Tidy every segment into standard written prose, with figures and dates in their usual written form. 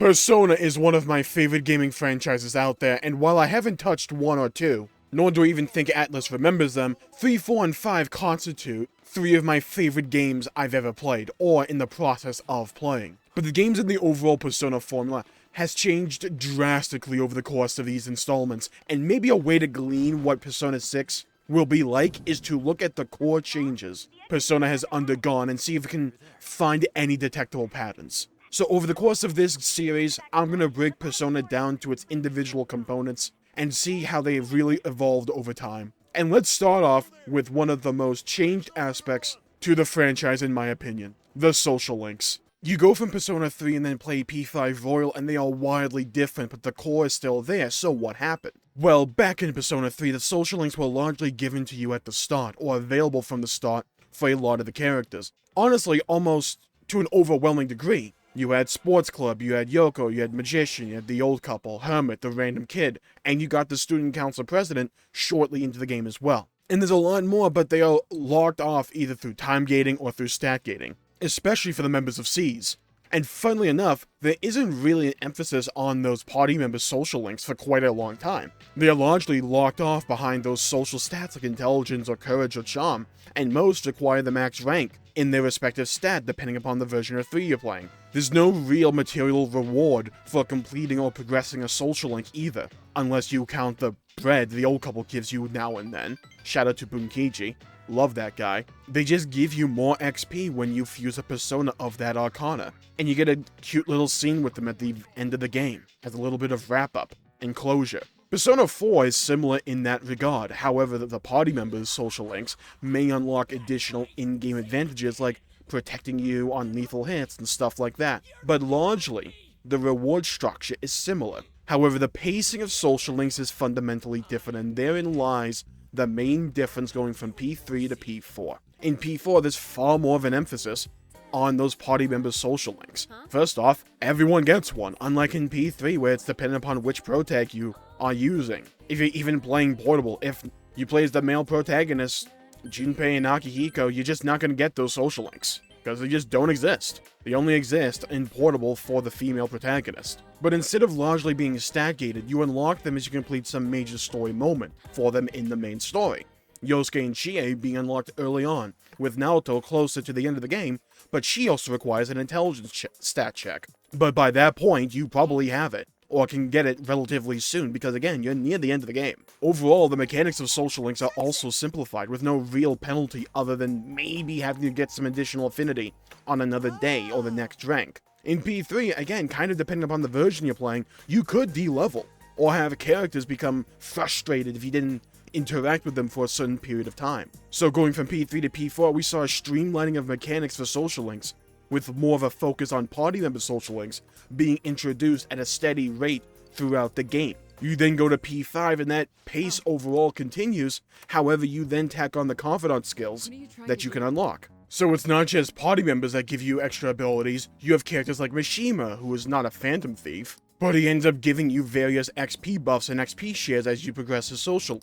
Persona is one of my favorite gaming franchises out there, and while I haven't touched 1 or 2, nor do I even think Atlas remembers them, 3, 4, and 5 constitute 3 of my favorite games I've ever played, or in the process of playing. But the games in the overall Persona formula has changed drastically over the course of these installments, and maybe a way to glean what Persona 6 will be like is to look at the core changes Persona has undergone and see if it can find any detectable patterns. So over the course of this series, I'm going to break Persona down to its individual components and see how they've really evolved over time. And let's start off with one of the most changed aspects to the franchise in my opinion, the social links. You go from Persona 3 and then play P5 Royal and they are wildly different, but the core is still there, so what happened? Well, back in Persona 3, the social links were largely given to you at the start, or available from the start for a lot of the characters. Honestly, almost to an overwhelming degree. You had Sports Club, you had Yoko, you had Magician, you had the Old Couple, Hermit, the Random Kid, and you got the Student Council President shortly into the game as well. And there's a lot more, but they are locked off either through time gating or through stat gating, especially for the members of Cs. And funnily enough, there isn't really an emphasis on those party members' social links for quite a long time. They are largely locked off behind those social stats like intelligence or courage or charm, and most require the max rank in their respective stat depending upon the version of 3 you're playing. There's no real material reward for completing or progressing a social link either, unless you count the bread the Old Couple gives you now and then. Shout out to Bunkiji. Love that guy. They just give you more XP when you fuse a persona of that arcana, and you get a cute little scene with them at the end of the game, as a little bit of wrap-up and closure. Persona 4 is similar in that regard, however the party members' social links may unlock additional in-game advantages like protecting you on lethal hits and stuff like that, but largely, the reward structure is similar. However, the pacing of social links is fundamentally different, and therein lies the main difference going from P3 to P4. In P4, there's far more of an emphasis on those party members' social links. First off, everyone gets one, unlike in P3 where it's dependent upon which protag you are using. If you're even playing portable, if you play as the male protagonist, Junpei and Akihiko, you're just not going to get those social links, because they just don't exist. They only exist in portable for the female protagonist. But instead of largely being stat-gated, you unlock them as you complete some major story moment for them in the main story. Yosuke and Chie being unlocked early on, with Naoto closer to the end of the game, but she also requires an intelligence stat check. But by that point, you probably have it, or can get it relatively soon, because again, you're near the end of the game. Overall, the mechanics of social links are also simplified, with no real penalty other than maybe having to get some additional affinity on another day or the next rank. In P3, again, kind of depending upon the version you're playing, you could de-level, or have characters become frustrated if you didn't interact with them for a certain period of time. So going from P3 to P4, we saw a streamlining of mechanics for social links, with more of a focus on party member social links being introduced at a steady rate throughout the game. You then go to P5 and that pace overall continues, however you then tack on the confidant skills that you can unlock. So it's not just party members that give you extra abilities, you have characters like Mishima, who is not a phantom thief, but he ends up giving you various XP buffs and XP shares as you progress his social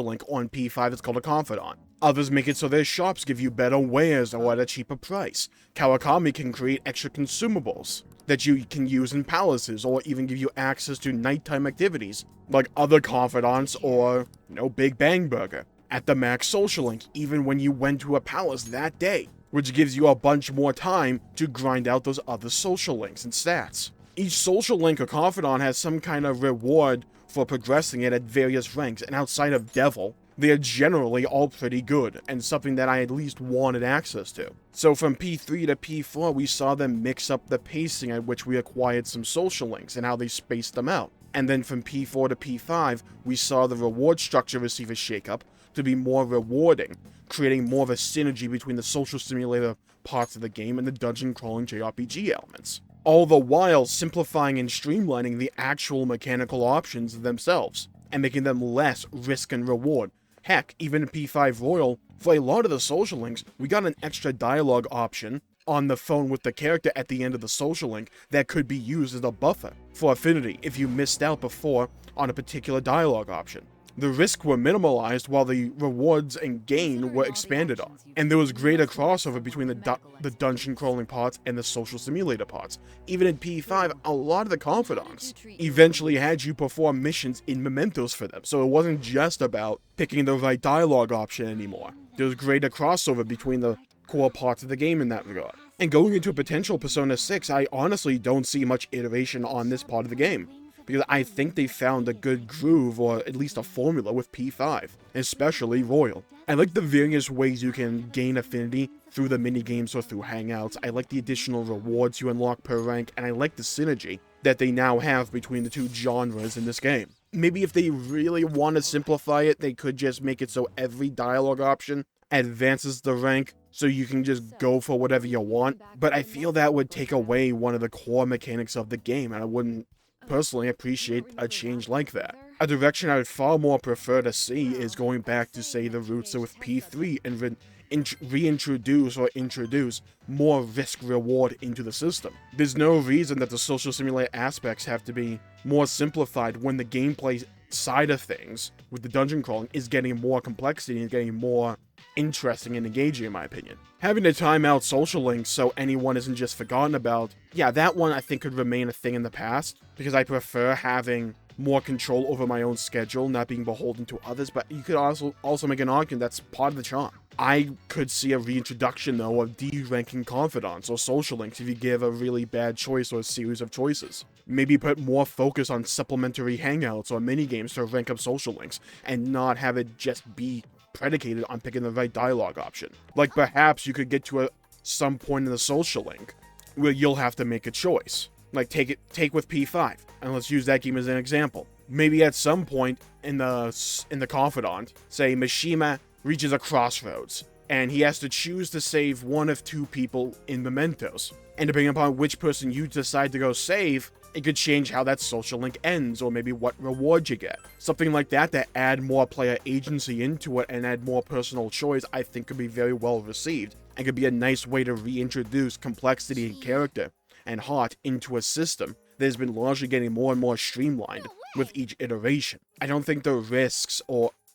link. On P5 it's called a confidant. Others make it so their shops give you better wares or at a cheaper price. Kawakami can create extra consumables that you can use in palaces, or even give you access to nighttime activities, like other confidants or, Big Bang Burger, at the max social link, even when you went to a palace that day, which gives you a bunch more time to grind out those other social links and stats. Each social link or confidant has some kind of reward for progressing it at various ranks, and outside of Devil, they are generally all pretty good, and something that I at least wanted access to. So from P3 to P4, we saw them mix up the pacing at which we acquired some social links and how they spaced them out. And then from P4 to P5, we saw the reward structure receive a shakeup to be more rewarding, creating more of a synergy between the social simulator parts of the game and the dungeon crawling JRPG elements, all the while simplifying and streamlining the actual mechanical options themselves, and making them less risk and reward. Heck, even in P5 Royal, for a lot of the social links, we got an extra dialogue option on the phone with the character at the end of the social link that could be used as a buffer for affinity if you missed out before on a particular dialogue option. the risks were minimalized while the rewards and gain were expanded on. And there was greater crossover between the dungeon crawling parts and the social simulator parts. Even in P5, a lot of the confidants eventually had you perform missions in mementos for them, so it wasn't just about picking the right dialogue option anymore. There was greater crossover between the core parts of the game in that regard. And going into a potential Persona 6, I honestly don't see much iteration on this part of the game, because I think they found a good groove, or at least a formula, with P5, especially Royal. I like the various ways you can gain affinity through the minigames or through hangouts. I like the additional rewards you unlock per rank, and I like the synergy that they now have between the two genres in this game. Maybe if they really want to simplify it, they could just make it so every dialogue option advances the rank, so you can just go for whatever you want. But I feel that would take away one of the core mechanics of the game, and I wouldn't personally appreciate a change like that. A direction I would far more prefer to see is going back to, say, the roots with P3 and reintroduce or introduce more risk-reward into the system. There's no reason that the social simulator aspects have to be more simplified when the gameplay side of things with the dungeon crawling is getting more complexity and getting more interesting and engaging, in my opinion. Having to time out social links so anyone isn't just forgotten about, yeah, that one I think could remain a thing in the past, because I prefer having more control over my own schedule, not being beholden to others, but you could also make an argument that's part of the charm. I could see a reintroduction, though, of de-ranking confidants or social links if you give a really bad choice or a series of choices. Maybe put more focus on supplementary hangouts or minigames to rank up social links, and not have it just be predicated on picking the right dialogue option. Like, perhaps you could get to some point in the social link where you'll have to make a choice. Like, take with P5, and let's use that game as an example. Maybe at some point in the confidant, say Mishima reaches a crossroads, and he has to choose to save one of two people in mementos. And depending upon which person you decide to go save, it could change how that social link ends, or maybe what reward you get. Something like that add more player agency into it and add more personal choice, I think could be very well received, and could be a nice way to reintroduce complexity and character and heart into a system that has been largely getting more and more streamlined with each iteration. I don't think the risks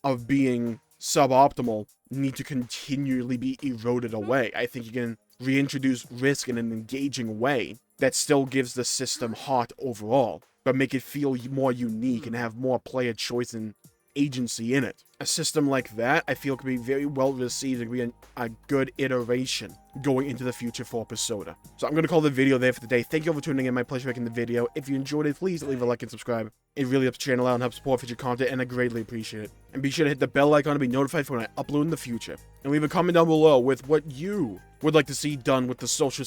of being suboptimal need to continually be eroded away. I think you can reintroduce risk in an engaging way that still gives the system heart overall, but make it feel more unique and have more player choice and agency in it. A system like that, I feel, could be very well received and be a good iteration going into the future for Persona. So I'm going to call the video there for today. Thank you all for tuning in. My pleasure making the video. If you enjoyed it, please leave a like and subscribe. It really helps the channel out and helps support future content, and I greatly appreciate it. And be sure to hit the bell icon to be notified for when I upload in the future. And leave a comment down below with what you would like to see done with the social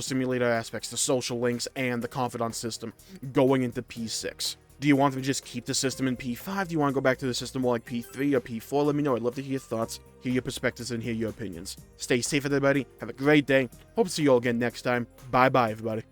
simulator aspects, the social links, and the confidant system going into P6. Do you want them to just keep the system in P5? Do you want to go back to the system more like P3 or P4? Let me know. I'd love to hear your thoughts, hear your perspectives, and hear your opinions. Stay safe, everybody. Have a great day. Hope to see you all again next time. Bye-bye, everybody.